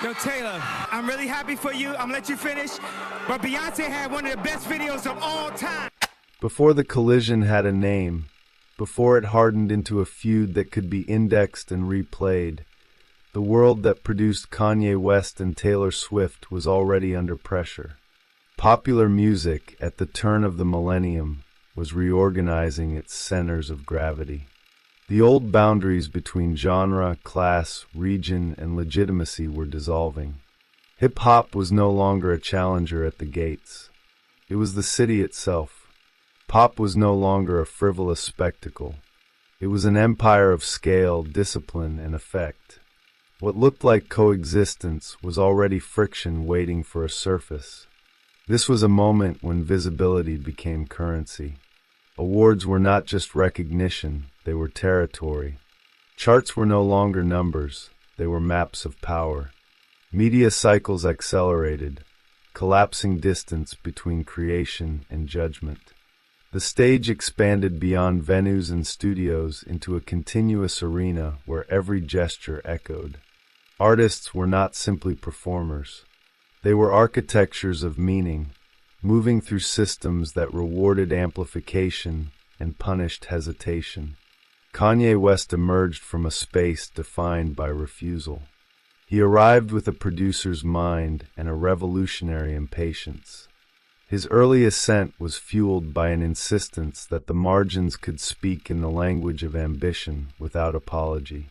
Yo, Taylor, I'm really happy for you. I'm gonna let you finish. But Beyonce had one of the best videos of all time. Before the collision had a name, before it hardened into a feud that could be indexed and replayed, the world that produced Kanye West and Taylor Swift was already under pressure. Popular music, at the turn of the millennium, was reorganizing its centers of gravity. The old boundaries between genre, class, region, and legitimacy were dissolving. Hip-hop was no longer a challenger at the gates. It was the city itself. Pop was no longer a frivolous spectacle. It was an empire of scale, discipline, and effect. What looked like coexistence was already friction waiting for a surface. This was a moment when visibility became currency. Awards were not just recognition, they were territory. Charts were no longer numbers, they were maps of power. Media cycles accelerated, collapsing distance between creation and judgment. The stage expanded beyond venues and studios into a continuous arena where every gesture echoed. Artists were not simply performers. They were architectures of meaning, moving through systems that rewarded amplification and punished hesitation. Kanye West emerged from a space defined by refusal. He arrived with a producer's mind and a revolutionary impatience. His early ascent was fueled by an insistence that the margins could speak in the language of ambition without apology.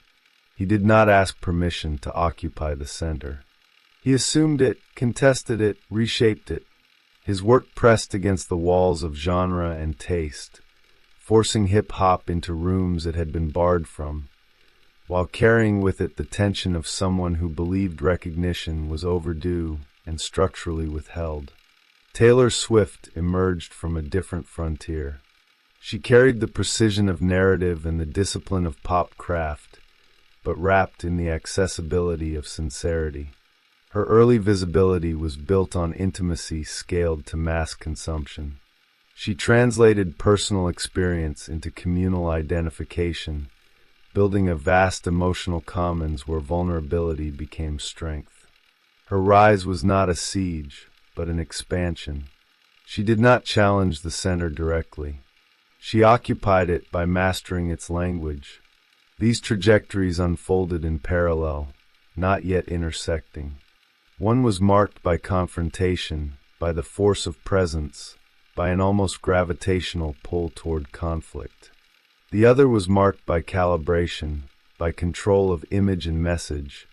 He did not ask permission to occupy the center. He assumed it, contested it, reshaped it. His work pressed against the walls of genre and taste, forcing hip-hop into rooms it had been barred from, while carrying with it the tension of someone who believed recognition was overdue and structurally withheld. Taylor Swift emerged from a different frontier. She carried the precision of narrative and the discipline of pop craft, but wrapped in the accessibility of sincerity. Her early visibility was built on intimacy scaled to mass consumption. She translated personal experience into communal identification, building a vast emotional commons where vulnerability became strength. Her rise was not a siege, but an expansion. She did not challenge the center directly. She occupied it by mastering its language. These trajectories unfolded in parallel, not yet intersecting. One was marked by confrontation, by the force of presence, by an almost gravitational pull toward conflict. The other was marked by calibration, by control of image and message,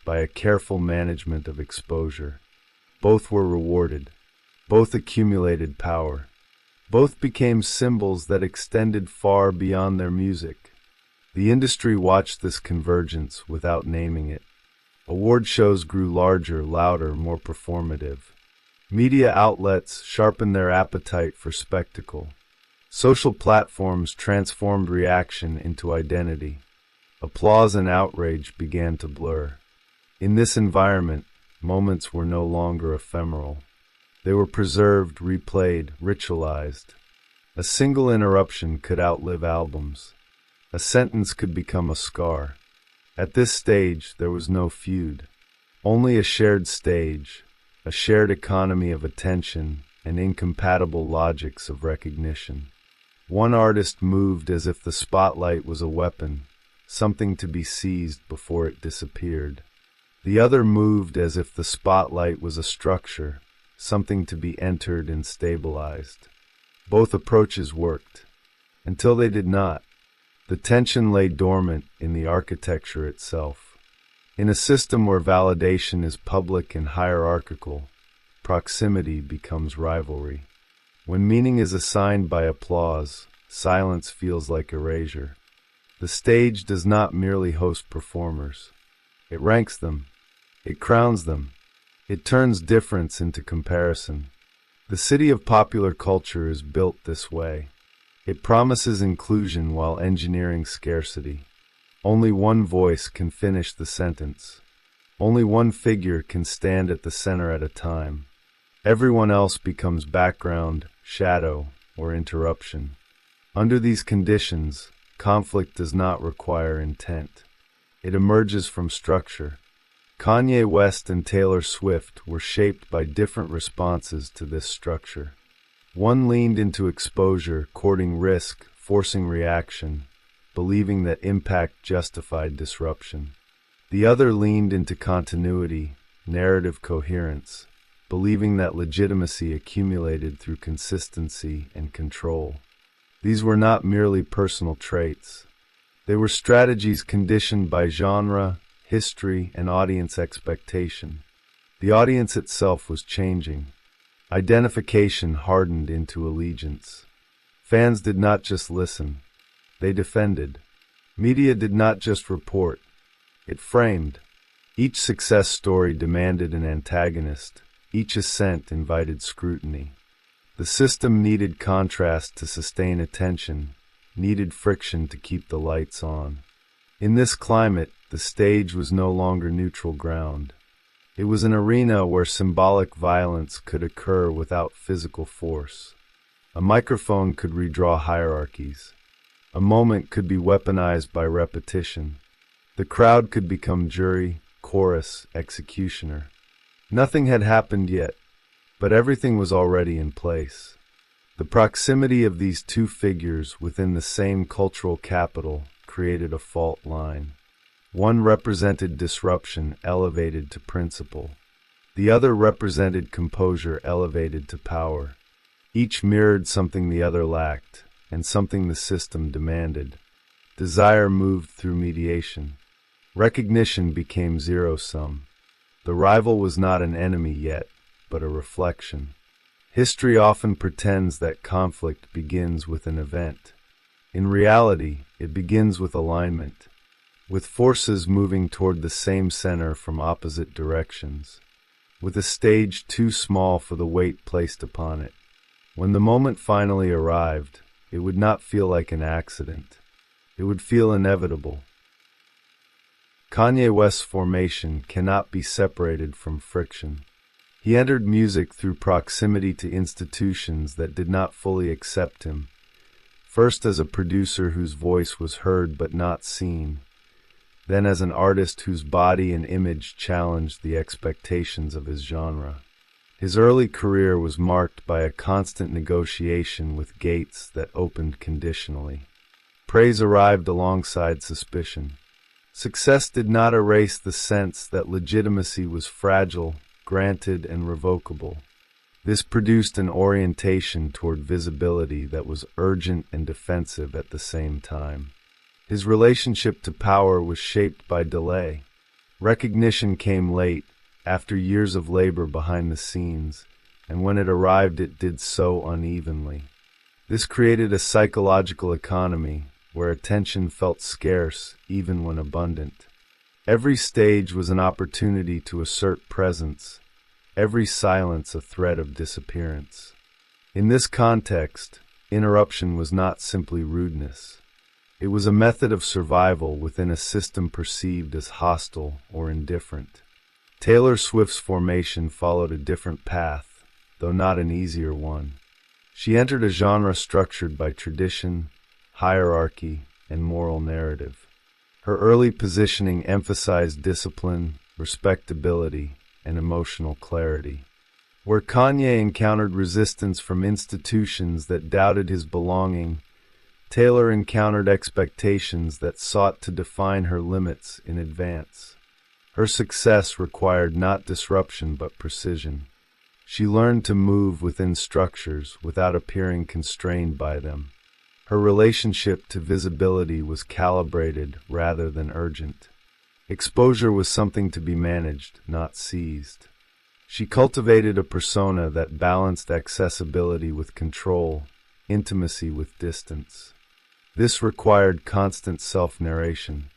by a careful management of exposure. Both were rewarded. Both accumulated power. Both became symbols that extended far beyond their music. The industry watched this convergence without naming it. Award shows grew larger, louder, more performative. Media outlets sharpened their appetite for spectacle. Social platforms transformed reaction into identity. Applause and outrage began to blur. In this environment, moments were no longer ephemeral. They were preserved, replayed, ritualized. A single interruption could outlive albums. A sentence could become a scar. At this stage, there was no feud. Only a shared stage, a shared economy of attention, and incompatible logics of recognition. One artist moved as if the spotlight was a weapon, something to be seized before it disappeared. The other moved as if the spotlight was a structure, something to be entered and stabilized. Both approaches worked, until they did not. The tension lay dormant in the architecture itself. In a system where validation is public and hierarchical, proximity becomes rivalry. When meaning is assigned by applause, silence feels like erasure. The stage does not merely host performers. It ranks them. It crowns them. It turns difference into comparison. The city of popular culture is built this way. It promises inclusion while engineering scarcity. Only one voice can finish the sentence. Only one figure can stand at the center at a time. Everyone else becomes background, shadow, or interruption. Under these conditions, conflict does not require intent. It emerges from structure. Kanye West and Taylor Swift were shaped by different responses to this structure. One leaned into exposure, courting risk, forcing reaction, believing that impact justified disruption. The other leaned into continuity, narrative coherence, believing that legitimacy accumulated through consistency and control. These were not merely personal traits. They were strategies conditioned by genre, history, and audience expectation. The audience itself was changing. Identification hardened into allegiance. Fans did not just listen, they defended. Media did not just report, it framed. Each success story demanded an antagonist. Each ascent invited scrutiny. The system needed contrast to sustain attention, needed friction to keep the lights on. In this climate, the stage was no longer neutral ground. It was an arena where symbolic violence could occur without physical force. A microphone could redraw hierarchies. A moment could be weaponized by repetition. The crowd could become jury, chorus, executioner. Nothing had happened yet, but everything was already in place. The proximity of these two figures within the same cultural capital created a fault line. One represented disruption elevated to principle. The other represented composure elevated to power. Each mirrored something the other lacked, and something the system demanded. Desire moved through mediation. Recognition became zero-sum. The rival was not an enemy yet, but a reflection. History often pretends that conflict begins with an event. In reality, it begins with alignment, with forces moving toward the same center from opposite directions, with a stage too small for the weight placed upon it. When the moment finally arrived, it would not feel like an accident. It would feel inevitable. Kanye West's formation cannot be separated from friction. He entered music through proximity to institutions that did not fully accept him, first as a producer whose voice was heard but not seen, then as an artist whose body and image challenged the expectations of his genre. His early career was marked by a constant negotiation with gates that opened conditionally. Praise arrived alongside suspicion. Success did not erase the sense that legitimacy was fragile, granted, and revocable. This produced an orientation toward visibility that was urgent and defensive at the same time. His relationship to power was shaped by delay. Recognition came late, after years of labor behind the scenes, and when it arrived it did so unevenly. This created a psychological economy where attention felt scarce even when abundant. Every stage was an opportunity to assert presence, every silence a threat of disappearance. In this context, interruption was not simply rudeness. It was a method of survival within a system perceived as hostile or indifferent. Taylor Swift's formation followed a different path, though not an easier one. She entered a genre structured by tradition, hierarchy, and moral narrative. Her early positioning emphasized discipline, respectability, and emotional clarity. Where Kanye encountered resistance from institutions that doubted his belonging, Taylor encountered expectations that sought to define her limits in advance. Her success required not disruption but precision. She learned to move within structures without appearing constrained by them. Her relationship to visibility was calibrated rather than urgent. Exposure was something to be managed, not seized. She cultivated a persona that balanced accessibility with control, intimacy with distance. This required constant self-narration.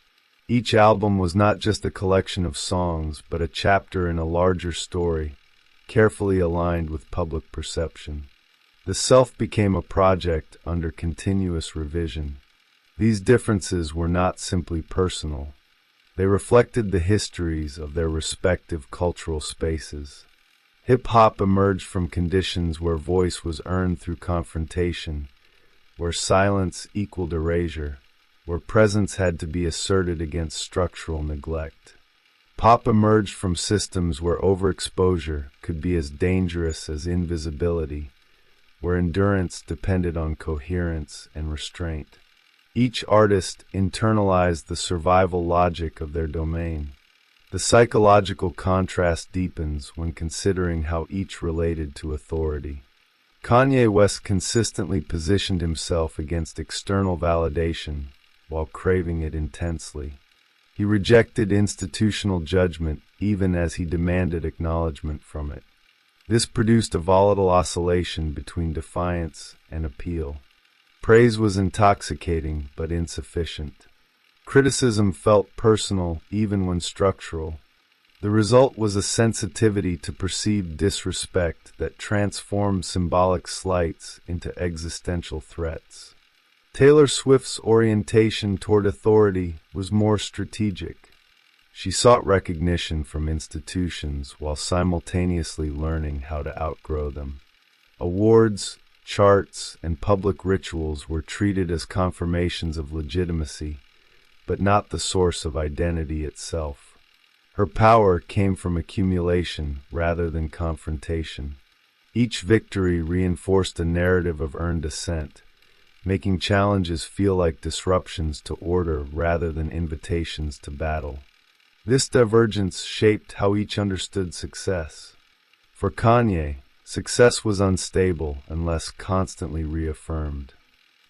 Each album was not just a collection of songs, but a chapter in a larger story, carefully aligned with public perception. The self became a project under continuous revision. These differences were not simply personal. They reflected the histories of their respective cultural spaces. Hip-hop emerged from conditions where voice was earned through confrontation, where silence equaled erasure, where presence had to be asserted against structural neglect. Pop emerged from systems where overexposure could be as dangerous as invisibility, where endurance depended on coherence and restraint. Each artist internalized the survival logic of their domain. The psychological contrast deepens when considering how each related to authority. Kanye West consistently positioned himself against external validation while craving it intensely. He rejected institutional judgment even as he demanded acknowledgement from it. This produced a volatile oscillation between defiance and appeal. Praise was intoxicating but insufficient. Criticism felt personal even when structural. The result was a sensitivity to perceived disrespect that transformed symbolic slights into existential threats. Taylor Swift's orientation toward authority was more strategic. She sought recognition from institutions while simultaneously learning how to outgrow them. Awards, charts, and public rituals were treated as confirmations of legitimacy, but not the source of identity itself. Her power came from accumulation rather than confrontation. Each victory reinforced a narrative of earned ascent, making challenges feel like disruptions to order rather than invitations to battle. This divergence shaped how each understood success. For Kanye, success was unstable unless constantly reaffirmed.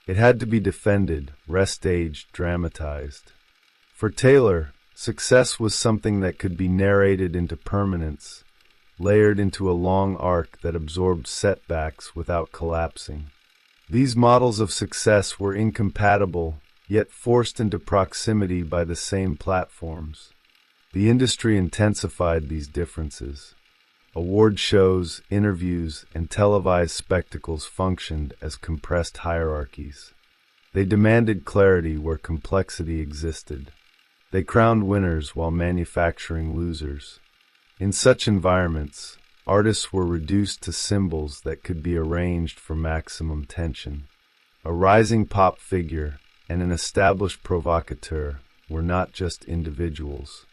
It had to be defended, restaged, dramatized. For Taylor, success was something that could be narrated into permanence, layered into a long arc that absorbed setbacks without collapsing. These models of success were incompatible, yet forced into proximity by the same platforms. The industry intensified these differences. Award shows, interviews, and televised spectacles functioned as compressed hierarchies. They demanded clarity where complexity existed. They crowned winners while manufacturing losers. In such environments, artists were reduced to symbols that could be arranged for maximum tension. A rising pop figure and an established provocateur were not just individuals.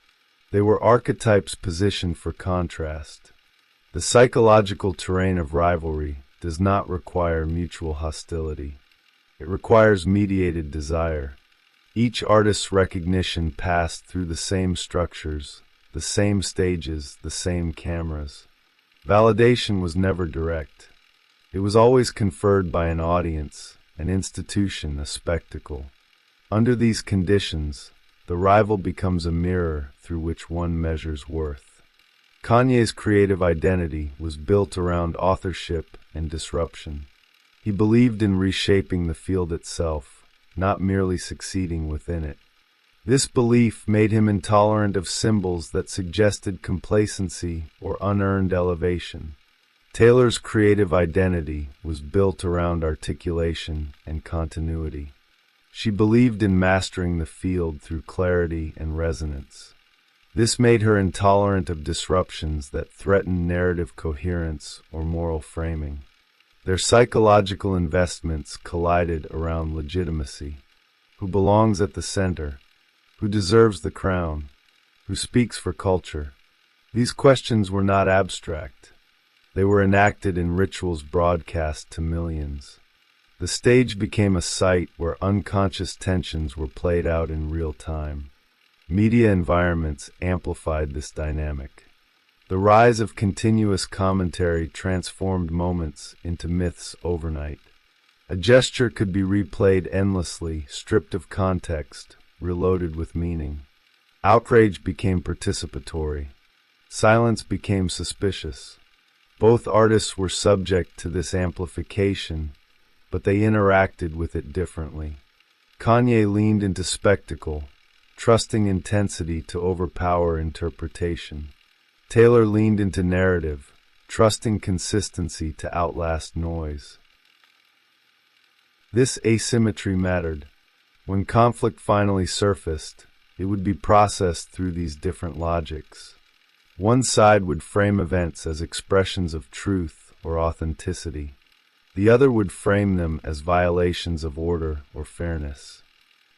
They were archetypes positioned for contrast. The psychological terrain of rivalry does not require mutual hostility. It requires mediated desire. Each artist's recognition passed through the same structures, the same stages, the same cameras. Validation was never direct. It was always conferred by an audience, an institution, a spectacle. Under these conditions, the rival becomes a mirror through which one measures worth. Kanye's creative identity was built around authorship and disruption. He believed in reshaping the field itself, not merely succeeding within it. This belief made him intolerant of symbols that suggested complacency or unearned elevation. Taylor's creative identity was built around articulation and continuity. She believed in mastering the field through clarity and resonance. This made her intolerant of disruptions that threatened narrative coherence or moral framing. Their psychological investments collided around legitimacy. Who belongs at the center? Who deserves the crown? Who speaks for culture? These questions were not abstract. They were enacted in rituals broadcast to millions. The stage became a site where unconscious tensions were played out in real time. Media environments amplified this dynamic. The rise of continuous commentary transformed moments into myths overnight. A gesture could be replayed endlessly, stripped of context, reloaded with meaning. Outrage became participatory. Silence became suspicious. Both artists were subject to this amplification, but they interacted with it differently. Kanye leaned into spectacle, trusting intensity to overpower interpretation. Taylor leaned into narrative, trusting consistency to outlast noise. This asymmetry mattered. When conflict finally surfaced, it would be processed through these different logics. One side would frame events as expressions of truth or authenticity. The other would frame them as violations of order or fairness.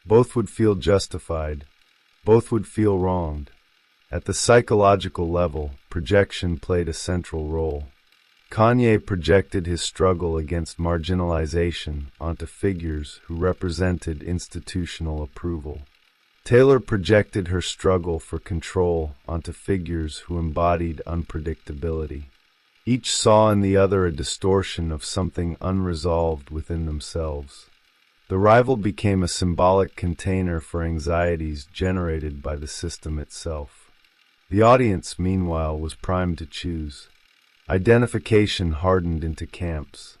Both would feel justified. Both would feel wronged. At the psychological level, projection played a central role. Kanye projected his struggle against marginalization onto figures who represented institutional approval. Taylor projected her struggle for control onto figures who embodied unpredictability. Each saw in the other a distortion of something unresolved within themselves. The rival became a symbolic container for anxieties generated by the system itself. The audience, meanwhile, was primed to choose. Identification hardened into camps.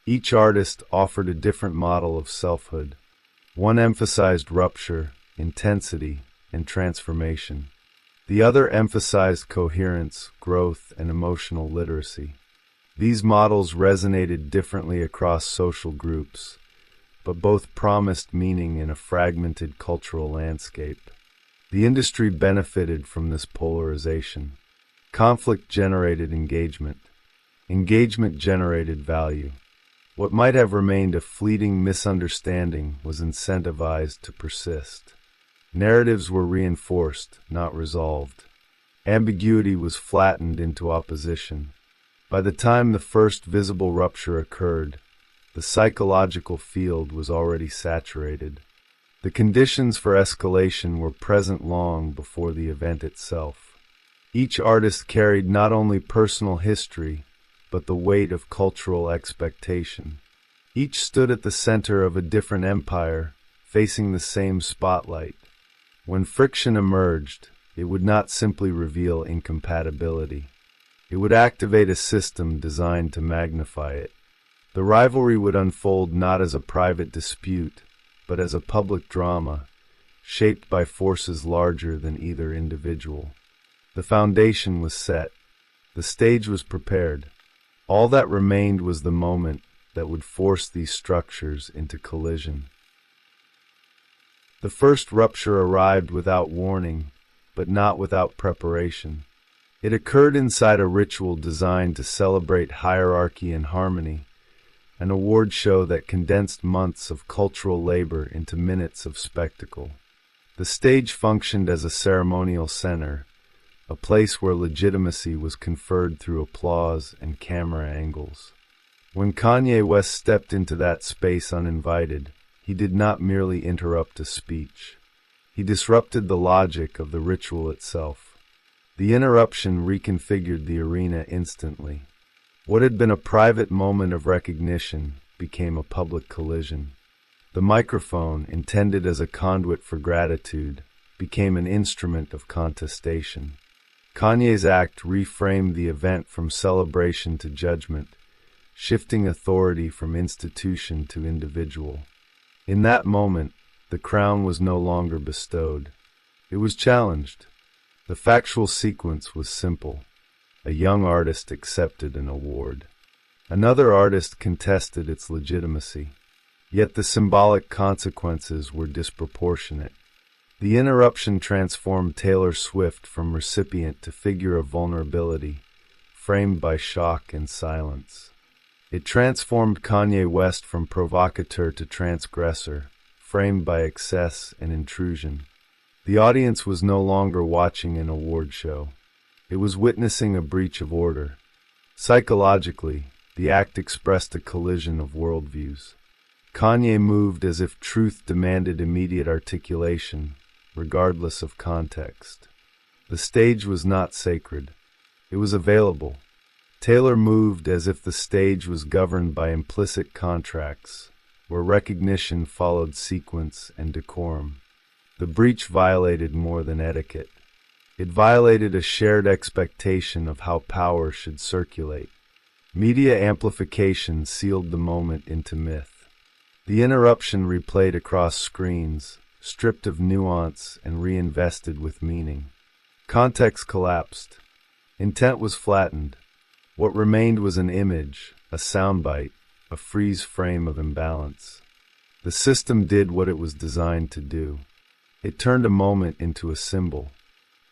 Each artist offered a different model of selfhood. One emphasized rupture, intensity, and transformation. The other emphasized coherence, growth, and emotional literacy. These models resonated differently across social groups, but both promised meaning in a fragmented cultural landscape. The industry benefited from this polarization. Conflict generated engagement. Engagement generated value. What might have remained a fleeting misunderstanding was incentivized to persist. Narratives were reinforced, not resolved. Ambiguity was flattened into opposition. By the time the first visible rupture occurred, the psychological field was already saturated. The conditions for escalation were present long before the event itself. Each artist carried not only personal history, but the weight of cultural expectation. Each stood at the center of a different empire, facing the same spotlight. When friction emerged, it would not simply reveal incompatibility. It would activate a system designed to magnify it. The rivalry would unfold not as a private dispute, but as a public drama, shaped by forces larger than either individual. The foundation was set. The stage was prepared. All that remained was the moment that would force these structures into collision. The first rupture arrived without warning, but not without preparation. It occurred inside a ritual designed to celebrate hierarchy and harmony, an award show that condensed months of cultural labor into minutes of spectacle. The stage functioned as a ceremonial center, a place where legitimacy was conferred through applause and camera angles. When Kanye West stepped into that space uninvited, he did not merely interrupt a speech. He disrupted the logic of the ritual itself. The interruption reconfigured the arena instantly. What had been a private moment of recognition became a public collision. The microphone, intended as a conduit for gratitude, became an instrument of contestation. Kanye's act reframed the event from celebration to judgment, shifting authority from institution to individual. In that moment, the crown was no longer bestowed. It was challenged. The factual sequence was simple. A young artist accepted an award. Another artist contested its legitimacy. Yet the symbolic consequences were disproportionate. The interruption transformed Taylor Swift from recipient to figure of vulnerability, framed by shock and silence. It transformed Kanye West from provocateur to transgressor, framed by excess and intrusion. The audience was no longer watching an award show. It was witnessing a breach of order. Psychologically, the act expressed a collision of worldviews. Kanye moved as if truth demanded immediate articulation, regardless of context. The stage was not sacred. It was available. Taylor moved as if the stage was governed by implicit contracts, where recognition followed sequence and decorum. The breach violated more than etiquette. It violated a shared expectation of how power should circulate. Media amplification sealed the moment into myth. The interruption replayed across screens, stripped of nuance and reinvested with meaning. Context collapsed. Intent was flattened. What remained was an image, a soundbite, a freeze frame of imbalance. The system did what it was designed to do. It turned a moment into a symbol.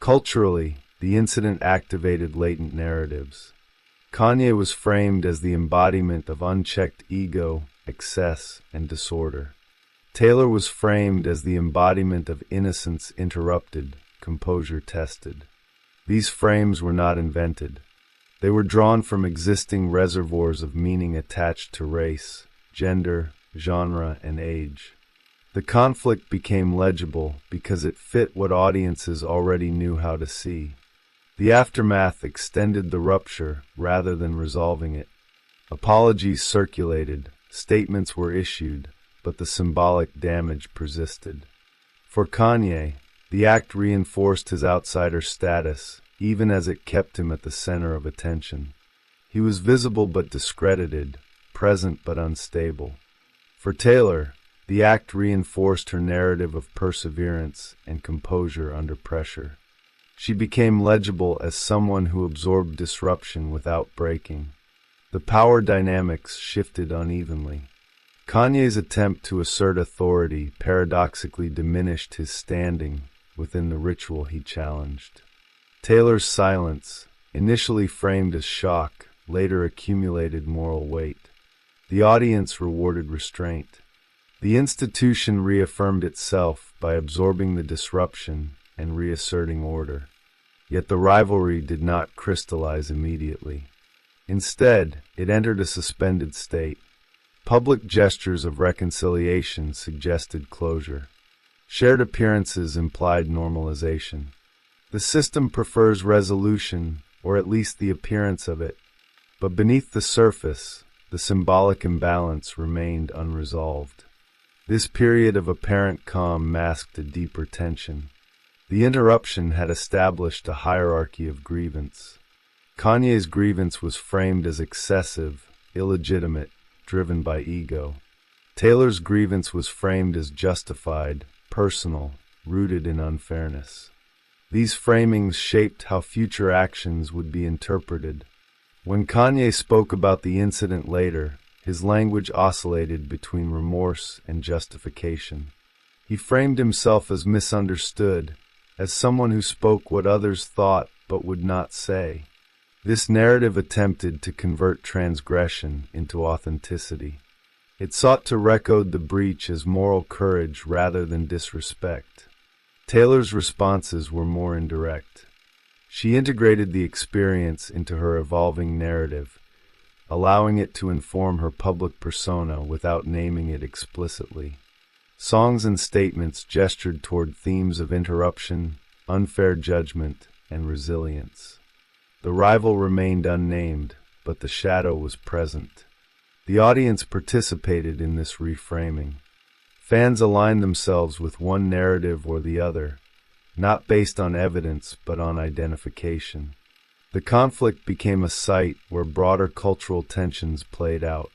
Culturally, the incident activated latent narratives. Kanye was framed as the embodiment of unchecked ego, excess, and disorder. Taylor was framed as the embodiment of innocence interrupted, composure tested. These frames were not invented. They were drawn from existing reservoirs of meaning attached to race, gender, genre, and age. The conflict became legible because it fit what audiences already knew how to see. The aftermath extended the rupture rather than resolving it. Apologies circulated, statements were issued, but the symbolic damage persisted. For Kanye, the act reinforced his outsider status, even as it kept him at the center of attention. He was visible but discredited, present but unstable. For Taylor, the act reinforced her narrative of perseverance and composure under pressure. She became legible as someone who absorbed disruption without breaking. The power dynamics shifted unevenly. Kanye's attempt to assert authority paradoxically diminished his standing within the ritual he challenged. Taylor's silence, initially framed as shock, later accumulated moral weight. The audience rewarded restraint. The institution reaffirmed itself by absorbing the disruption and reasserting order. Yet the rivalry did not crystallize immediately. Instead, it entered a suspended state. Public gestures of reconciliation suggested closure. Shared appearances implied normalization. The system prefers resolution, or at least the appearance of it, but beneath the surface, the symbolic imbalance remained unresolved. This period of apparent calm masked a deeper tension. The interruption had established a hierarchy of grievance. Kanye's grievance was framed as excessive, illegitimate, driven by ego. Taylor's grievance was framed as justified, personal, rooted in unfairness. These framings shaped how future actions would be interpreted. When Kanye spoke about the incident later, his language oscillated between remorse and justification. He framed himself as misunderstood, as someone who spoke what others thought but would not say. This narrative attempted to convert transgression into authenticity. It sought to recode the breach as moral courage rather than disrespect. Taylor's responses were more indirect. She integrated the experience into her evolving narrative, allowing it to inform her public persona without naming it explicitly. Songs and statements gestured toward themes of interruption, unfair judgment, and resilience. The rival remained unnamed, but the shadow was present. The audience participated in this reframing. Fans aligned themselves with one narrative or the other, not based on evidence but on identification. The conflict became a site where broader cultural tensions played out.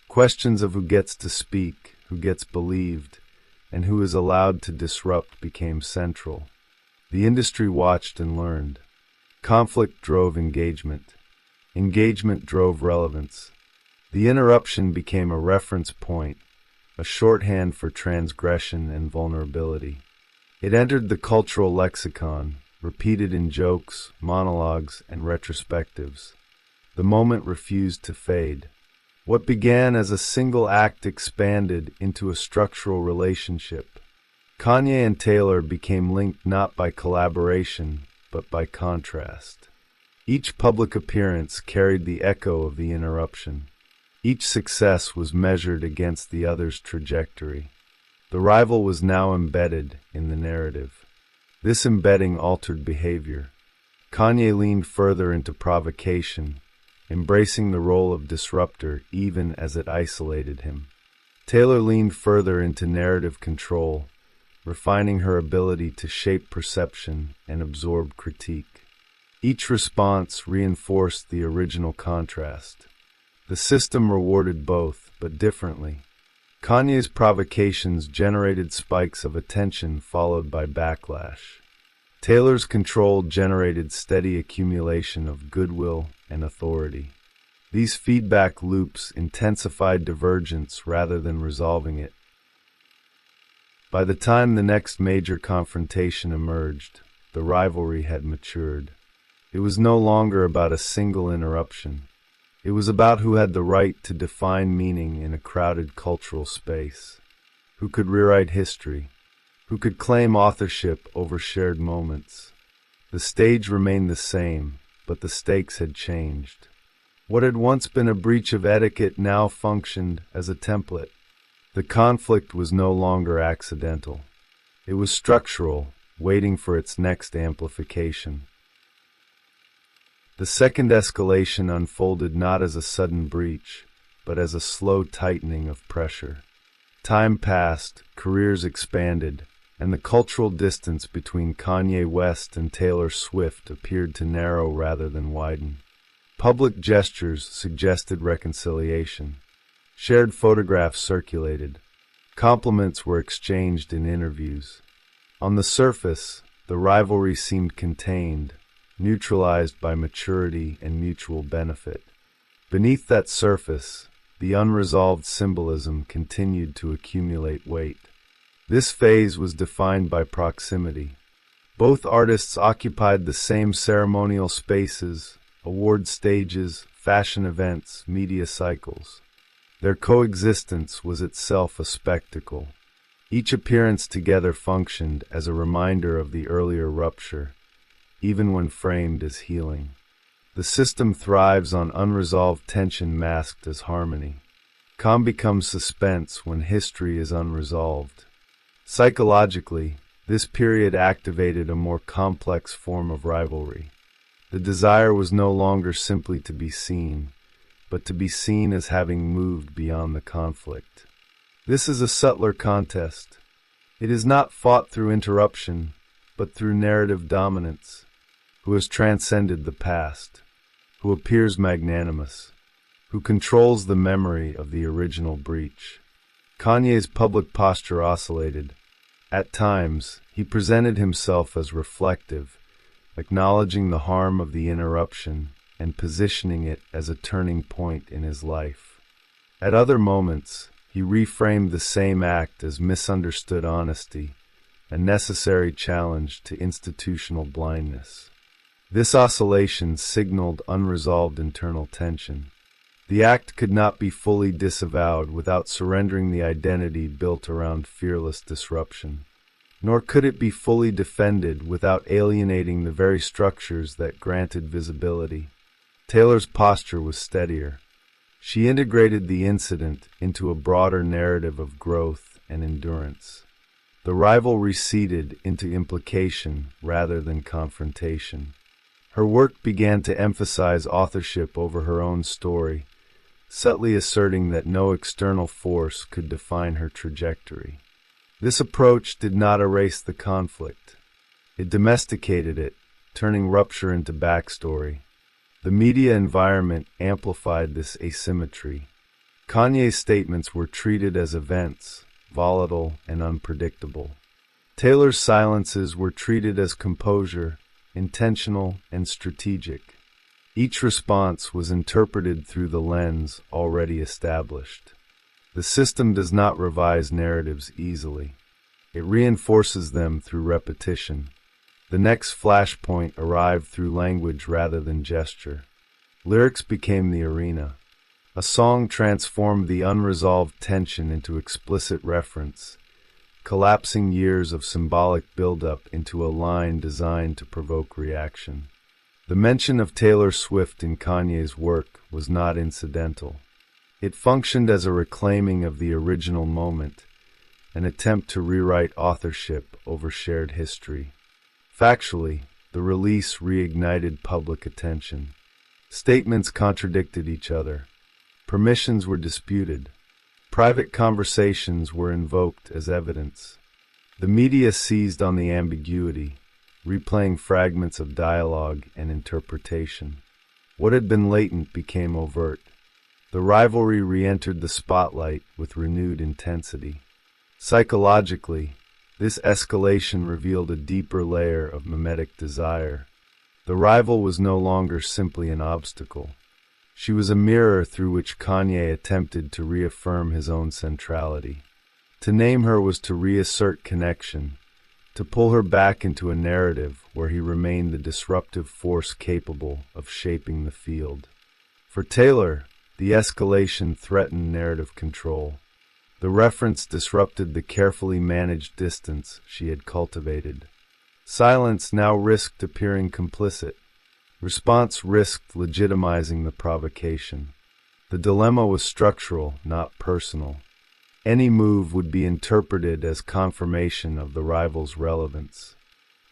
Questions of who gets to speak, who gets believed, and who is allowed to disrupt became central. The industry watched and learned. Conflict drove engagement. Engagement drove relevance. The interruption became a reference point, a shorthand for transgression and vulnerability. It entered the cultural lexicon, repeated in jokes, monologues, and retrospectives. The moment refused to fade. What began as a single act expanded into a structural relationship. Kanye and Taylor became linked not by collaboration, but by contrast. Each public appearance carried the echo of the interruption. Each success was measured against the other's trajectory. The rival was now embedded in the narrative. This embedding altered behavior. Kanye leaned further into provocation, embracing the role of disruptor even as it isolated him. Taylor leaned further into narrative control, refining her ability to shape perception and absorb critique. Each response reinforced the original contrast. The system rewarded both, but differently. Kanye's provocations generated spikes of attention followed by backlash. Taylor's control generated steady accumulation of goodwill and authority. These feedback loops intensified divergence rather than resolving it. By the time the next major confrontation emerged, the rivalry had matured. It was no longer about a single interruption. It was about who had the right to define meaning in a crowded cultural space, who could rewrite history, who could claim authorship over shared moments. The stage remained the same, but the stakes had changed. What had once been a breach of etiquette now functioned as a template. The conflict was no longer accidental. It was structural, waiting for its next amplification. The second escalation unfolded not as a sudden breach, but as a slow tightening of pressure. Time passed, careers expanded, and the cultural distance between Kanye West and Taylor Swift appeared to narrow rather than widen. Public gestures suggested reconciliation. Shared photographs circulated. Compliments were exchanged in interviews. On the surface, the rivalry seemed contained, neutralized by maturity and mutual benefit. Beneath that surface, the unresolved symbolism continued to accumulate weight. This phase was defined by proximity. Both artists occupied the same ceremonial spaces, award stages, fashion events, media cycles. Their coexistence was itself a spectacle. Each appearance together functioned as a reminder of the earlier rupture, even when framed as healing. The system thrives on unresolved tension masked as harmony. Calm becomes suspense when history is unresolved. Psychologically, this period activated a more complex form of rivalry. The desire was no longer simply to be seen, but to be seen as having moved beyond the conflict. This is a subtler contest. It is not fought through interruption, but through narrative dominance. Who has transcended the past, who appears magnanimous, who controls the memory of the original breach. Kanye's public posture oscillated. At times, he presented himself as reflective, acknowledging the harm of the interruption and positioning it as a turning point in his life. At other moments, he reframed the same act as misunderstood honesty, a necessary challenge to institutional blindness. This oscillation signaled unresolved internal tension. The act could not be fully disavowed without surrendering the identity built around fearless disruption. Nor could it be fully defended without alienating the very structures that granted visibility. Taylor's posture was steadier. She integrated the incident into a broader narrative of growth and endurance. The rivalry receded into implication rather than confrontation. Her work began to emphasize authorship over her own story, subtly asserting that no external force could define her trajectory. This approach did not erase the conflict. It domesticated it, turning rupture into backstory. The media environment amplified this asymmetry. Kanye's statements were treated as events, volatile and unpredictable. Taylor's silences were treated as composure, intentional and strategic. Each response was interpreted through the lens already established. The system does not revise narratives easily. It reinforces them through repetition. The next flashpoint arrived through language rather than gesture. Lyrics became the arena. A song transformed the unresolved tension into explicit reference, collapsing years of symbolic buildup into a line designed to provoke reaction. The mention of Taylor Swift in Kanye's work was not incidental. It functioned as a reclaiming of the original moment, an attempt to rewrite authorship over shared history. Factually, the release reignited public attention. Statements contradicted each other. Permissions were disputed. Private conversations were invoked as evidence. The media seized on the ambiguity, replaying fragments of dialogue and interpretation. What had been latent became overt. The rivalry re-entered the spotlight with renewed intensity. Psychologically, this escalation revealed a deeper layer of mimetic desire. The rival was no longer simply an obstacle. She was a mirror through which Kanye attempted to reaffirm his own centrality. To name her was to reassert connection, to pull her back into a narrative where he remained the disruptive force capable of shaping the field. For Taylor, the escalation threatened narrative control. The reference disrupted the carefully managed distance she had cultivated. Silence now risked appearing complicit. Response risked legitimizing the provocation. The dilemma was structural, not personal. Any move would be interpreted as confirmation of the rival's relevance.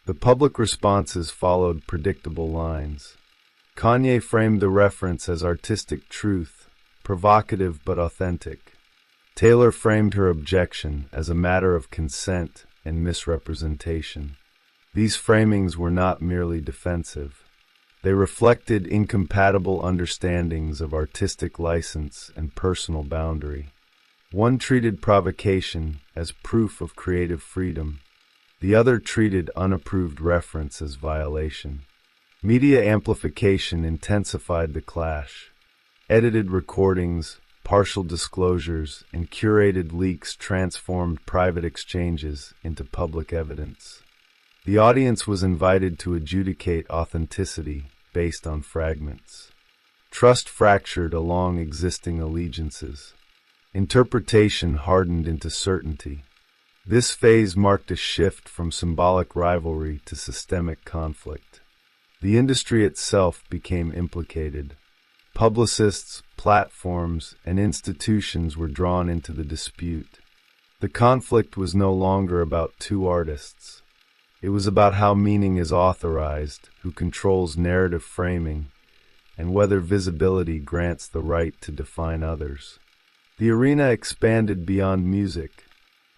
The public responses followed predictable lines. Kanye framed the reference as artistic truth, provocative but authentic. Taylor framed her objection as a matter of consent and misrepresentation. These framings were not merely defensive. They reflected incompatible understandings of artistic license and personal boundary. One treated provocation as proof of creative freedom. The other treated unapproved reference as violation. Media amplification intensified the clash. Edited recordings, partial disclosures, and curated leaks transformed private exchanges into public evidence. The audience was invited to adjudicate authenticity based on fragments. Trust fractured along existing allegiances. Interpretation hardened into certainty. This phase marked a shift from symbolic rivalry to systemic conflict. The industry itself became implicated. Publicists, platforms, and institutions were drawn into the dispute. The conflict was no longer about two artists. It was about how meaning is authorized, who controls narrative framing, and whether visibility grants the right to define others. The arena expanded beyond music.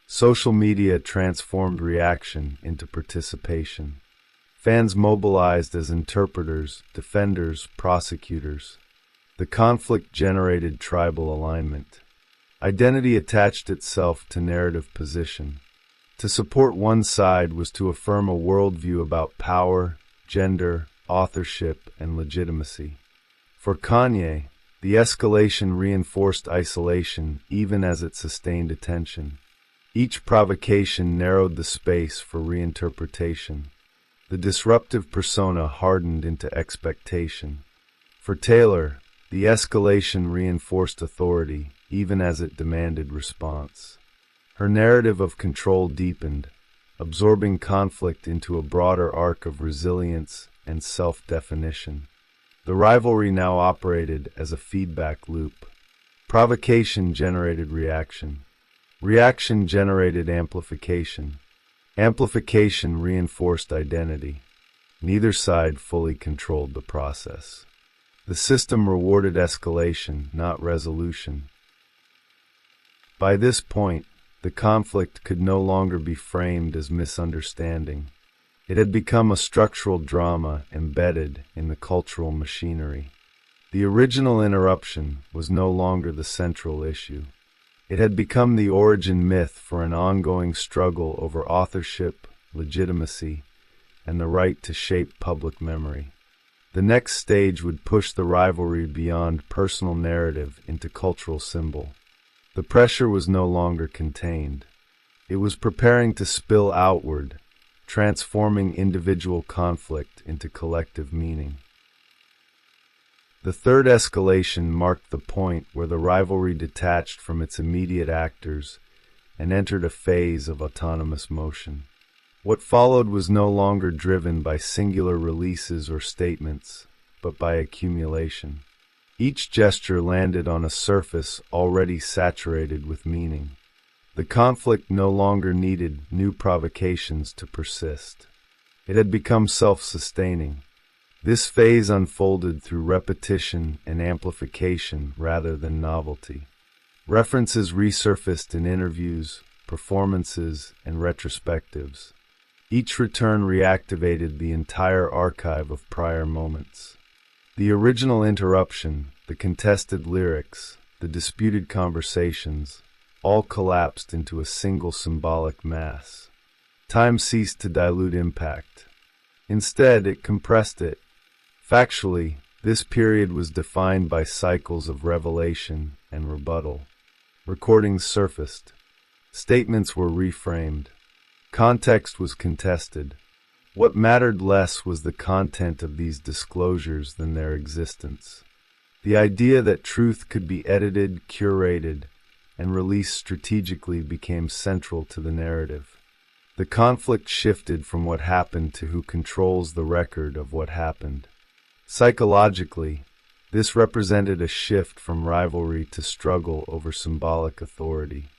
Social media transformed reaction into participation. Fans mobilized as interpreters, defenders, prosecutors. The conflict generated tribal alignment. Identity attached itself to narrative position. To support one side was to affirm a worldview about power, gender, authorship, and legitimacy. For Kanye, the escalation reinforced isolation even as it sustained attention. Each provocation narrowed the space for reinterpretation. The disruptive persona hardened into expectation. For Taylor, the escalation reinforced authority even as it demanded response. Her narrative of control deepened, absorbing conflict into a broader arc of resilience and self-definition. The rivalry now operated as a feedback loop. Provocation generated reaction. Reaction generated amplification. Amplification reinforced identity. Neither side fully controlled the process. The system rewarded escalation, not resolution. By this point, the conflict could no longer be framed as misunderstanding. It had become a structural drama embedded in the cultural machinery. The original interruption was no longer the central issue. It had become the origin myth for an ongoing struggle over authorship, legitimacy, and the right to shape public memory. The next stage would push the rivalry beyond personal narrative into cultural symbol. The pressure was no longer contained. It was preparing to spill outward, transforming individual conflict into collective meaning. The third escalation marked the point where the rivalry detached from its immediate actors and entered a phase of autonomous motion. What followed was no longer driven by singular releases or statements, but by accumulation. Each gesture landed on a surface already saturated with meaning. The conflict no longer needed new provocations to persist. It had become self-sustaining. This phase unfolded through repetition and amplification rather than novelty. References resurfaced in interviews, performances, and retrospectives. Each return reactivated the entire archive of prior moments. The original interruption, the contested lyrics, the disputed conversations, all collapsed into a single symbolic mass. Time ceased to dilute impact. Instead, it compressed it. Factually, this period was defined by cycles of revelation and rebuttal. Recordings surfaced. Statements were reframed. Context was contested. What mattered less was the content of these disclosures than their existence. The idea that truth could be edited, curated, and released strategically became central to the narrative. The conflict shifted from what happened to who controls the record of what happened. Psychologically, this represented a shift from rivalry to struggle over symbolic authority.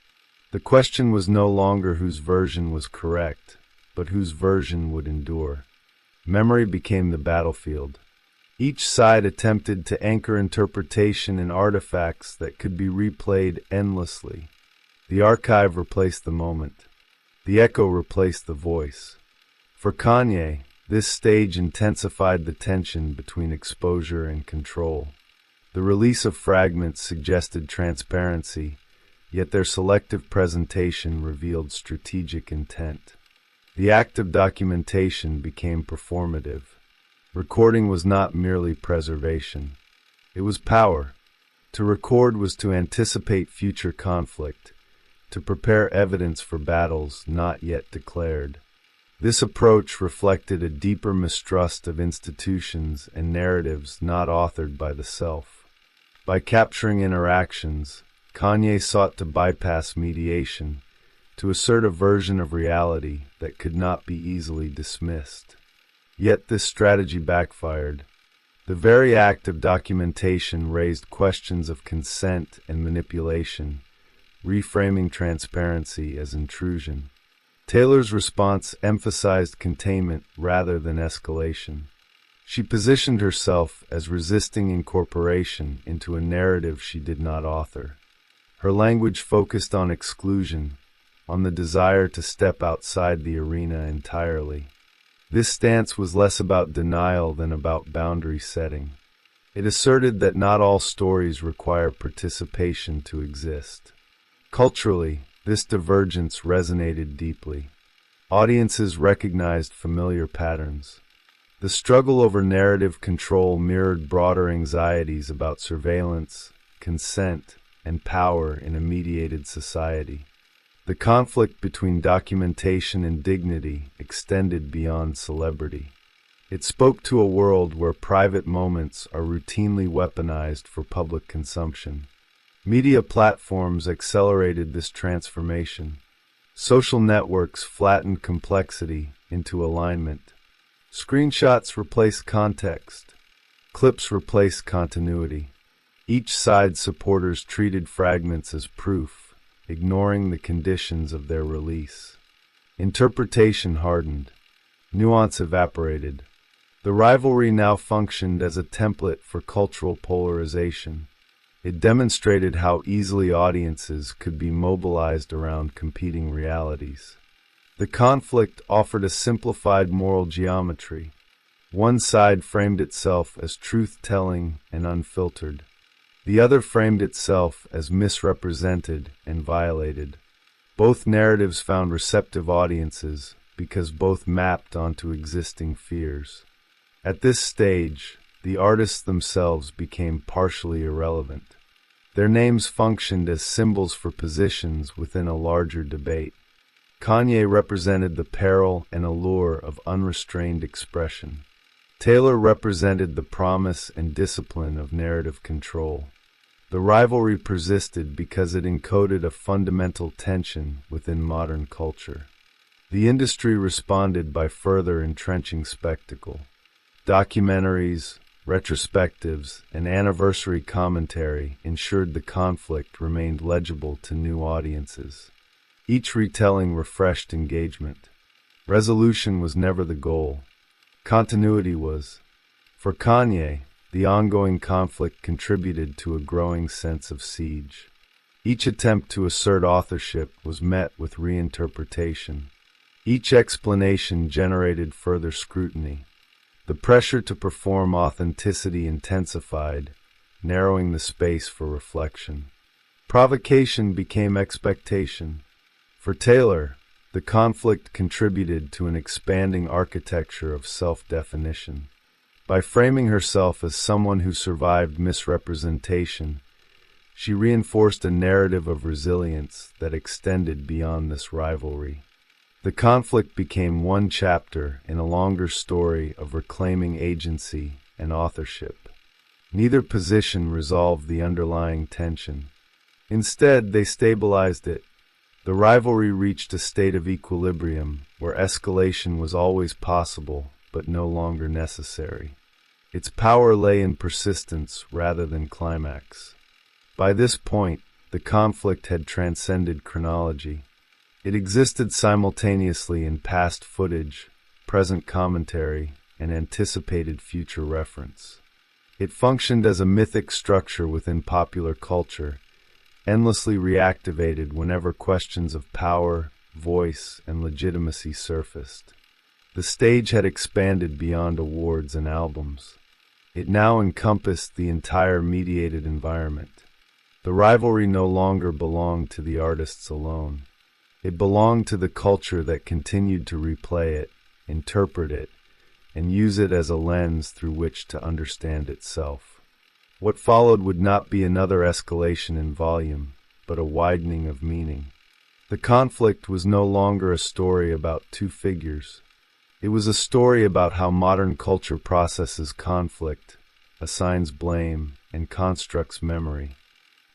The question was no longer whose version was correct, but whose version would endure. Memory became the battlefield. Each side attempted to anchor interpretation in artifacts that could be replayed endlessly. The archive replaced the moment. The echo replaced the voice. For Kanye, this stage intensified the tension between exposure and control. The release of fragments suggested transparency, yet their selective presentation revealed strategic intent. The act of documentation became performative. Recording was not merely preservation. It was power. To record was to anticipate future conflict, to prepare evidence for battles not yet declared. This approach reflected a deeper mistrust of institutions and narratives not authored by the self. By capturing interactions, Kanye sought to bypass mediation, to assert a version of reality that could not be easily dismissed. Yet this strategy backfired. The very act of documentation raised questions of consent and manipulation, reframing transparency as intrusion. Taylor's response emphasized containment rather than escalation. She positioned herself as resisting incorporation into a narrative she did not author. Her language focused on exclusion, on the desire to step outside the arena entirely. This stance was less about denial than about boundary setting. It asserted that not all stories require participation to exist. Culturally, this divergence resonated deeply. Audiences recognized familiar patterns. The struggle over narrative control mirrored broader anxieties about surveillance, consent, and power in a mediated society. The conflict between documentation and dignity extended beyond celebrity. It spoke to a world where private moments are routinely weaponized for public consumption. Media platforms accelerated this transformation. Social networks flattened complexity into alignment. Screenshots replaced context. Clips replaced continuity. Each side's supporters treated fragments as proof, ignoring the conditions of their release. Interpretation hardened. Nuance evaporated. The rivalry now functioned as a template for cultural polarization. It demonstrated how easily audiences could be mobilized around competing realities. The conflict offered a simplified moral geometry. One side framed itself as truth-telling and unfiltered. The other framed itself as misrepresented and violated. Both narratives found receptive audiences because both mapped onto existing fears. At this stage, the artists themselves became partially irrelevant. Their names functioned as symbols for positions within a larger debate. Kanye represented the peril and allure of unrestrained expression. Taylor represented the promise and discipline of narrative control. The rivalry persisted because it encoded a fundamental tension within modern culture. The industry responded by further entrenching spectacle. Documentaries, retrospectives, and anniversary commentary ensured the conflict remained legible to new audiences. Each retelling refreshed engagement. Resolution was never the goal. Continuity was. For Kanye, the ongoing conflict contributed to a growing sense of siege. Each attempt to assert authorship was met with reinterpretation. Each explanation generated further scrutiny. The pressure to perform authenticity intensified, narrowing the space for reflection. Provocation became expectation. For Taylor, the conflict contributed to an expanding architecture of self-definition. By framing herself as someone who survived misrepresentation, she reinforced a narrative of resilience that extended beyond this rivalry. The conflict became one chapter in a longer story of reclaiming agency and authorship. Neither position resolved the underlying tension. Instead, they stabilized it. The rivalry reached a state of equilibrium where escalation was always possible but no longer necessary. Its power lay in persistence rather than climax. By this point, the conflict had transcended chronology. It existed simultaneously in past footage, present commentary, and anticipated future reference. It functioned as a mythic structure within popular culture, endlessly reactivated whenever questions of power, voice, and legitimacy surfaced. The stage had expanded beyond awards and albums. It now encompassed the entire mediated environment. The rivalry no longer belonged to the artists alone. It belonged to the culture that continued to replay it, interpret it, and use it as a lens through which to understand itself. What followed would not be another escalation in volume, but a widening of meaning. The conflict was no longer a story about two figures. It was a story about how modern culture processes conflict, assigns blame, and constructs memory.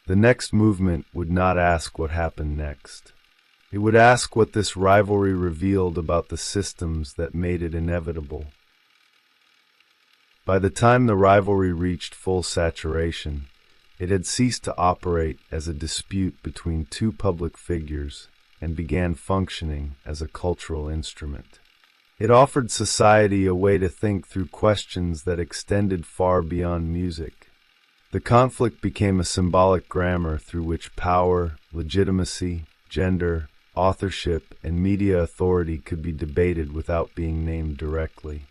The next movement would not ask what happened next. It would ask what this rivalry revealed about the systems that made it inevitable. By the time the rivalry reached full saturation, it had ceased to operate as a dispute between two public figures and began functioning as a cultural instrument. It offered society a way to think through questions that extended far beyond music. The conflict became a symbolic grammar through which power, legitimacy, gender, authorship, and media authority could be debated without being named directly.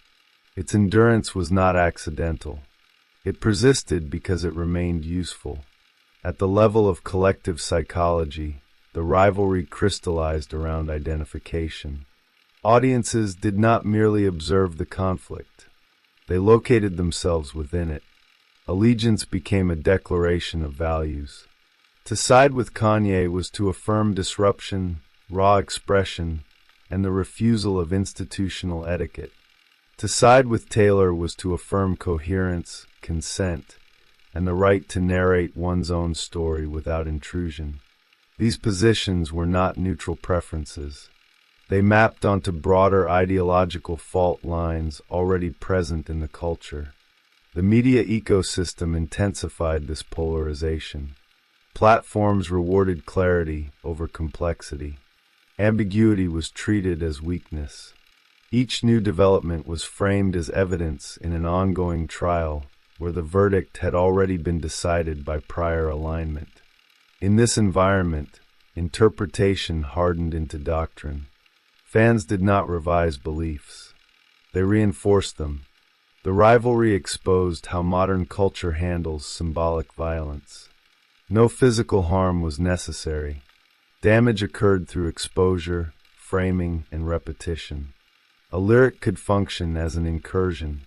Its endurance was not accidental. It persisted because it remained useful. At the level of collective psychology, the rivalry crystallized around identification. Audiences did not merely observe the conflict. They located themselves within it. Allegiance became a declaration of values. To side with Kanye was to affirm disruption, raw expression, and the refusal of institutional etiquette. To side with Taylor was to affirm coherence, consent, and the right to narrate one's own story without intrusion. These positions were not neutral preferences. They mapped onto broader ideological fault lines already present in the culture. The media ecosystem intensified this polarization. Platforms rewarded clarity over complexity. Ambiguity was treated as weakness. Each new development was framed as evidence in an ongoing trial where the verdict had already been decided by prior alignment. In this environment, interpretation hardened into doctrine. Fans did not revise beliefs. They reinforced them. The rivalry exposed how modern culture handles symbolic violence. No physical harm was necessary. Damage occurred through exposure, framing, and repetition. A lyric could function as an incursion.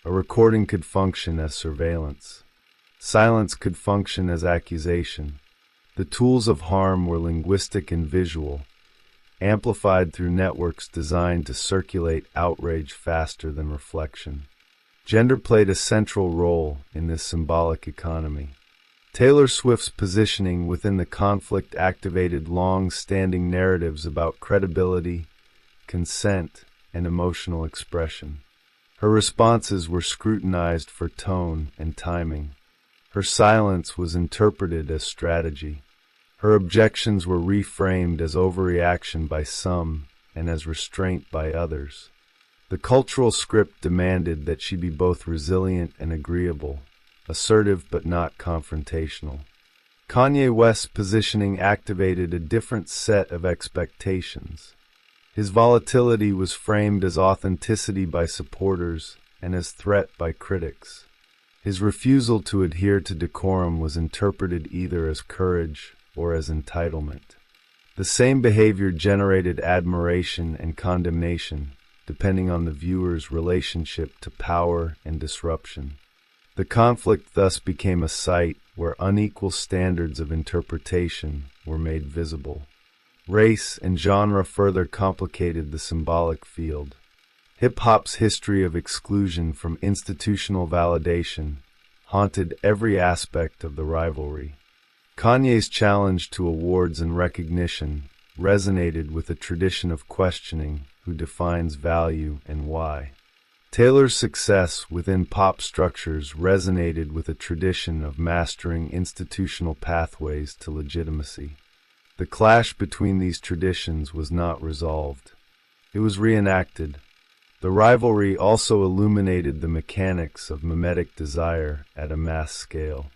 A recording could function as surveillance. Silence could function as accusation. The tools of harm were linguistic and visual, amplified through networks designed to circulate outrage faster than reflection. Gender played a central role in this symbolic economy. Taylor Swift's positioning within the conflict activated long-standing narratives about credibility, consent, and emotional expression. Her responses were scrutinized for tone and timing. Her silence was interpreted as strategy. Her objections were reframed as overreaction by some and as restraint by others. The cultural script demanded that she be both resilient and agreeable, assertive but not confrontational. Kanye West's positioning activated a different set of expectations. His volatility was framed as authenticity by supporters and as threat by critics. His refusal to adhere to decorum was interpreted either as courage or as entitlement. The same behavior generated admiration and condemnation, depending on the viewer's relationship to power and disruption. The conflict thus became a site where unequal standards of interpretation were made visible. Race and genre further complicated the symbolic field. Hip-hop's history of exclusion from institutional validation haunted every aspect of the rivalry. Kanye's challenge to awards and recognition resonated with a tradition of questioning who defines value and why. Taylor's success within pop structures resonated with a tradition of mastering institutional pathways to legitimacy. The clash between these traditions was not resolved. It was reenacted. The rivalry also illuminated the mechanics of mimetic desire at a mass scale.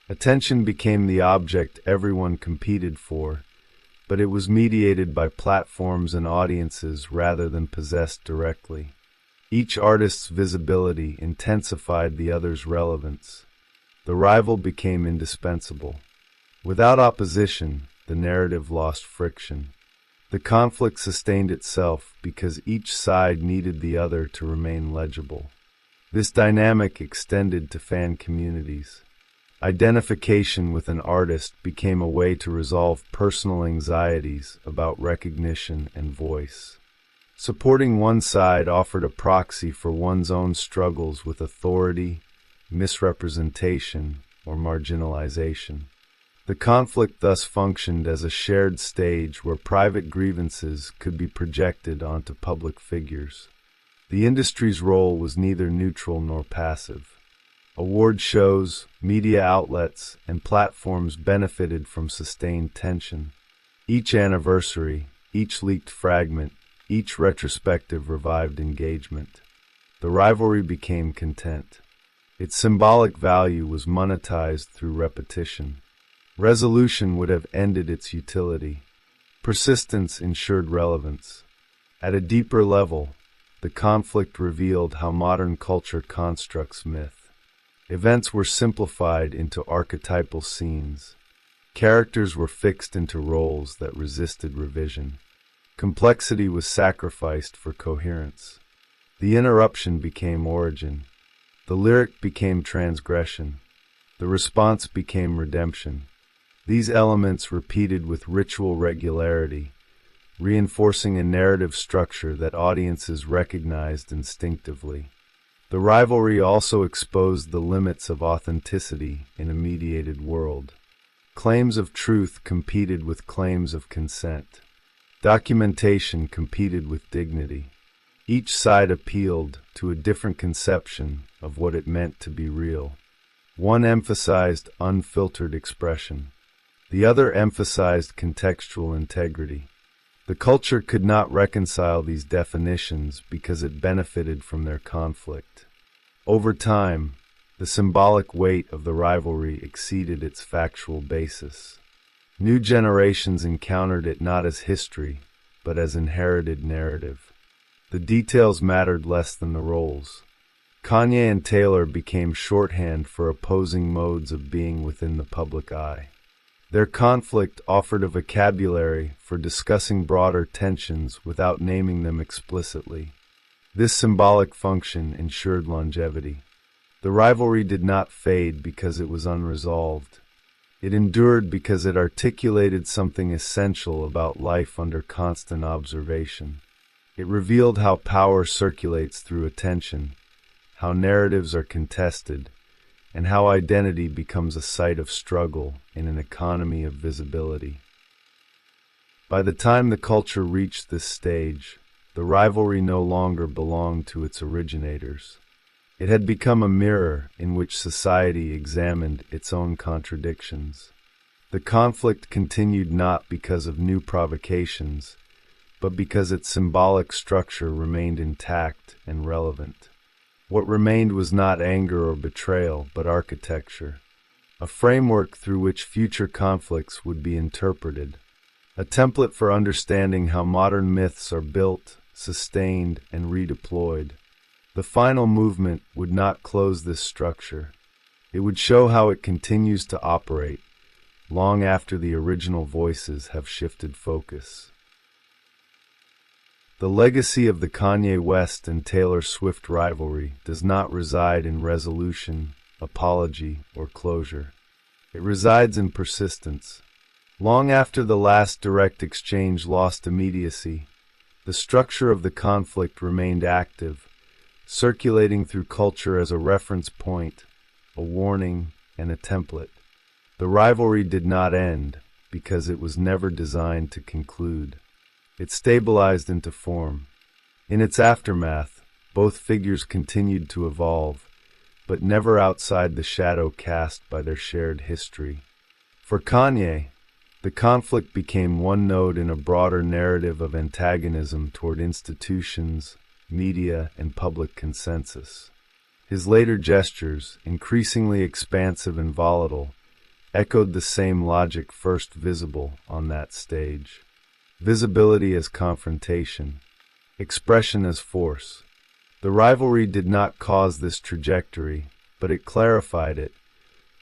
Attention became the object everyone competed for, but it was mediated by platforms and audiences rather than possessed directly. Each artist's visibility intensified the other's relevance. The rival became indispensable. Without opposition, the narrative lost friction. The conflict sustained itself because each side needed the other to remain legible. This dynamic extended to fan communities. Identification with an artist became a way to resolve personal anxieties about recognition and voice. Supporting one side offered a proxy for one's own struggles with authority, misrepresentation, or marginalization. The conflict thus functioned as a shared stage where private grievances could be projected onto public figures. The industry's role was neither neutral nor passive. Award shows, media outlets, and platforms benefited from sustained tension. Each anniversary, each leaked fragment, each retrospective revived engagement. The rivalry became content. Its symbolic value was monetized through repetition. Resolution would have ended its utility. Persistence ensured relevance. At a deeper level, the conflict revealed how modern culture constructs myth. Events were simplified into archetypal scenes. Characters were fixed into roles that resisted revision. Complexity was sacrificed for coherence. The interruption became origin. The lyric became transgression. The response became redemption. These elements repeated with ritual regularity, reinforcing a narrative structure that audiences recognized instinctively. The rivalry also exposed the limits of authenticity in a mediated world. Claims of truth competed with claims of consent. Documentation competed with dignity. Each side appealed to a different conception of what it meant to be real. One emphasized unfiltered expression. The other emphasized contextual integrity. The culture could not reconcile these definitions because it benefited from their conflict. Over time, the symbolic weight of the rivalry exceeded its factual basis. New generations encountered it not as history, but as inherited narrative. The details mattered less than the roles. Kanye and Taylor became shorthand for opposing modes of being within the public eye. Their conflict offered a vocabulary for discussing broader tensions without naming them explicitly. This symbolic function ensured longevity. The rivalry did not fade because it was unresolved. It endured because it articulated something essential about life under constant observation. It revealed how power circulates through attention, how narratives are contested, and how identity becomes a site of struggle in an economy of visibility. By the time the culture reached this stage, the rivalry no longer belonged to its originators. It had become a mirror in which society examined its own contradictions. The conflict continued not because of new provocations, but because its symbolic structure remained intact and relevant. What remained was not anger or betrayal, but architecture, a framework through which future conflicts would be interpreted, a template for understanding how modern myths are built, sustained, and redeployed. The final movement would not close this structure. It would show how it continues to operate, long after the original voices have shifted focus. The legacy of the Kanye West and Taylor Swift rivalry does not reside in resolution, apology, or closure. It resides in persistence. Long after the last direct exchange lost immediacy, the structure of the conflict remained active, circulating through culture as a reference point, a warning, and a template. The rivalry did not end, because it was never designed to conclude. It stabilized into form. In its aftermath, both figures continued to evolve, but never outside the shadow cast by their shared history. For Kanye, the conflict became one node in a broader narrative of antagonism toward institutions, media, and public consensus. His later gestures, increasingly expansive and volatile, echoed the same logic first visible on that stage. Visibility as confrontation, expression as force. The rivalry did not cause this trajectory, but it clarified it,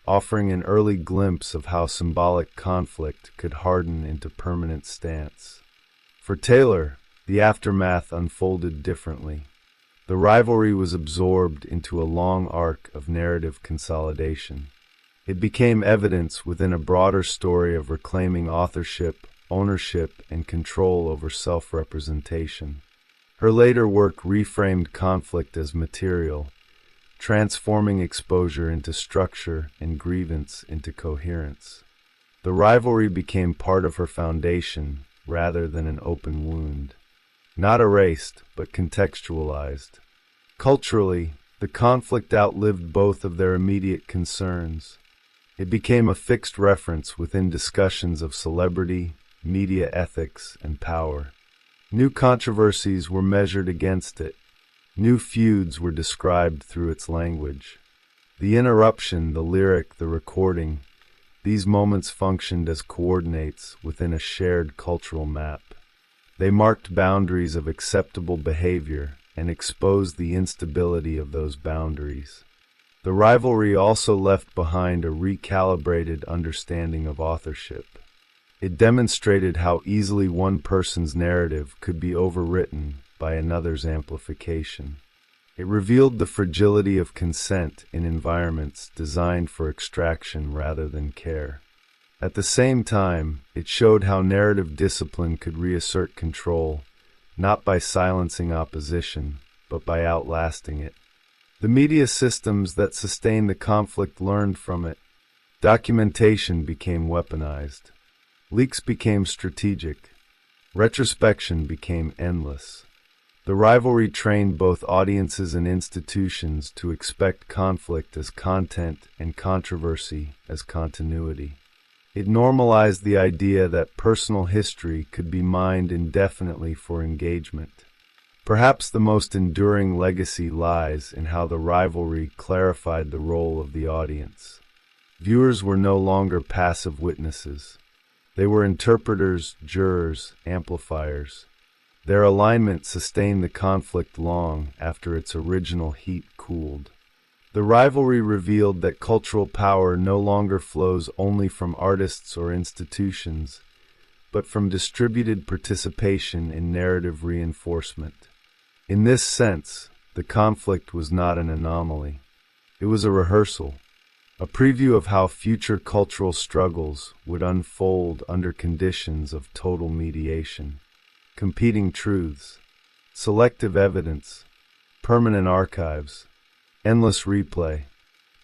offering an early glimpse of how symbolic conflict could harden into permanent stance. For Taylor, the aftermath unfolded differently. The rivalry was absorbed into a long arc of narrative consolidation. It became evidence within a broader story of reclaiming authorship, ownership, and control over self-representation. Her later work reframed conflict as material, transforming exposure into structure and grievance into coherence. The rivalry became part of her foundation rather than an open wound. Not erased, but contextualized. Culturally, the conflict outlived both of their immediate concerns. It became a fixed reference within discussions of celebrity, media ethics, and power. New controversies were measured against it. New feuds were described through its language. The interruption, the lyric, the recording, these moments functioned as coordinates within a shared cultural map. They marked boundaries of acceptable behavior and exposed the instability of those boundaries. The rivalry also left behind a recalibrated understanding of authorship. It demonstrated how easily one person's narrative could be overwritten by another's amplification. It revealed the fragility of consent in environments designed for extraction rather than care. At the same time, it showed how narrative discipline could reassert control, not by silencing opposition, but by outlasting it. The media systems that sustained the conflict learned from it. Documentation became weaponized. Leaks became strategic. Retrospection became endless. The rivalry trained both audiences and institutions to expect conflict as content and controversy as continuity. It normalized the idea that personal history could be mined indefinitely for engagement. Perhaps the most enduring legacy lies in how the rivalry clarified the role of the audience. Viewers were no longer passive witnesses. They were interpreters, jurors, amplifiers. Their alignment sustained the conflict long after its original heat cooled. The rivalry revealed that cultural power no longer flows only from artists or institutions, but from distributed participation in narrative reinforcement. In this sense, the conflict was not an anomaly. It was a rehearsal, a preview of how future cultural struggles would unfold under conditions of total mediation. Competing truths, selective evidence, permanent archives, endless replay.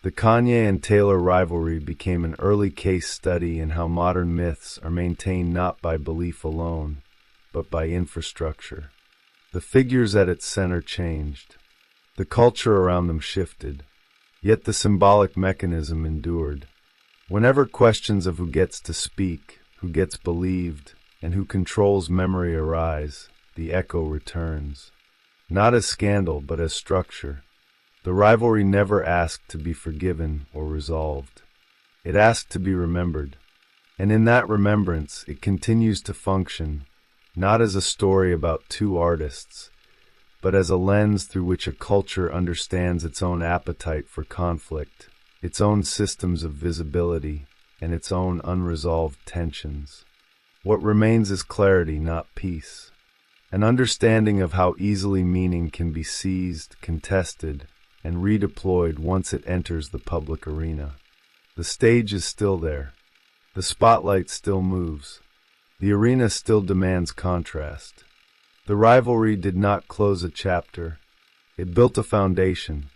The Kanye and Taylor rivalry became an early case study in how modern myths are maintained not by belief alone, but by infrastructure. The figures at its center changed. The culture around them shifted. Yet the symbolic mechanism endured. Whenever questions of who gets to speak, who gets believed, and who controls memory arise, the echo returns. Not as scandal, but as structure. The rivalry never asked to be forgiven or resolved. It asked to be remembered. And in that remembrance, it continues to function, not as a story about two artists, but as a lens through which a culture understands its own appetite for conflict, its own systems of visibility, and its own unresolved tensions. What remains is clarity, not peace. An understanding of how easily meaning can be seized, contested, and redeployed once it enters the public arena. The stage is still there. The spotlight still moves. The arena still demands contrast. The rivalry did not close a chapter. It built a foundation,